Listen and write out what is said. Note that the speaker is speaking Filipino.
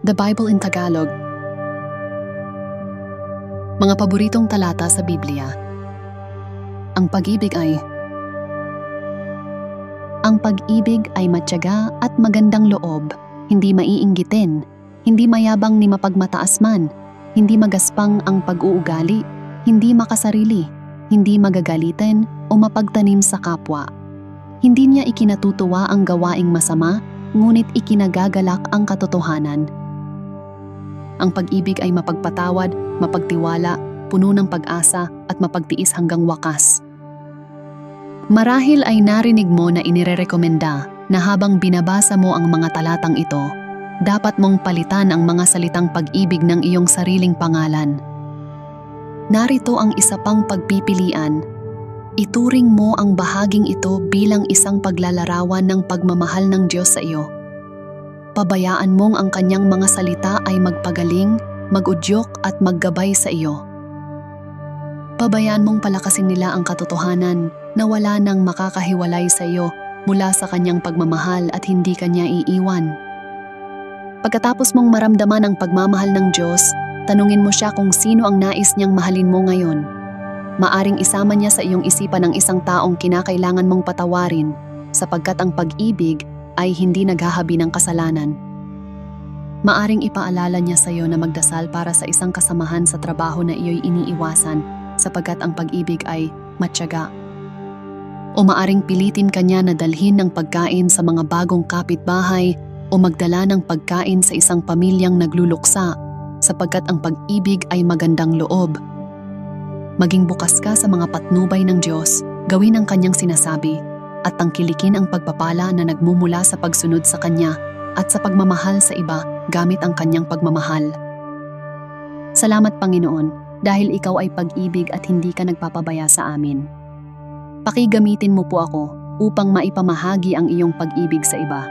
The Bible in Tagalog. Mga paboritong talata sa Biblia. Ang pag-ibig ay matyaga at magandang loob, hindi maiinggitin, hindi mayabang ni mapagmataas man, hindi magaspang ang pag-uugali, hindi makasarili, hindi magagalitin o mapagtanim sa kapwa. Hindi niya ikinatutuwa ang gawaing masama, ngunit ikinagagalak ang katotohanan. Ang pag-ibig ay mapagpatawad, mapagtiwala, puno ng pag-asa at mapagtiis hanggang wakas. Marahil ay narinig mo na inirerekomenda na habang binabasa mo ang mga talatang ito, dapat mong palitan ang mga salitang pag-ibig ng iyong sariling pangalan. Narito ang isa pang pagpipilian. Ituring mo ang bahaging ito bilang isang paglalarawan ng pagmamahal ng Diyos sa iyo. Pabayaan mong ang kanyang mga salita ay magpagaling, mag-udyok at maggabay sa iyo. Pabayaan mong palakasin nila ang katotohanan na wala nang makakahiwalay sa iyo mula sa kanyang pagmamahal at hindi kanya iiwan. Pagkatapos mong maramdaman ang pagmamahal ng Diyos, tanungin mo siya kung sino ang nais niyang mahalin mo ngayon. Maaring isama niya sa iyong isipan ang isang taong kinakailangan mong patawarin, sapagkat ang pag-ibig ay hindi naghahabi ng kasalanan. Maaring ipaalala niya sa iyo na magdasal para sa isang kasamahan sa trabaho na iyo'y iniiwasan, sapagkat ang pag-ibig ay matyaga. O maaring pilitin kanya na dalhin ng pagkain sa mga bagong kapitbahay o magdala ng pagkain sa isang pamilyang nagluluksa, sapagkat ang pag-ibig ay magandang loob. Maging bukas ka sa mga patnubay ng Diyos, gawin ang kanyang sinasabi, at tangkilikin ang pagpapala na nagmumula sa pagsunod sa Kanya at sa pagmamahal sa iba gamit ang Kanyang pagmamahal. Salamat Panginoon, dahil Ikaw ay pag-ibig at hindi ka nagpapabaya sa amin. Pakigamitin mo po ako upang maipamahagi ang iyong pag-ibig sa iba.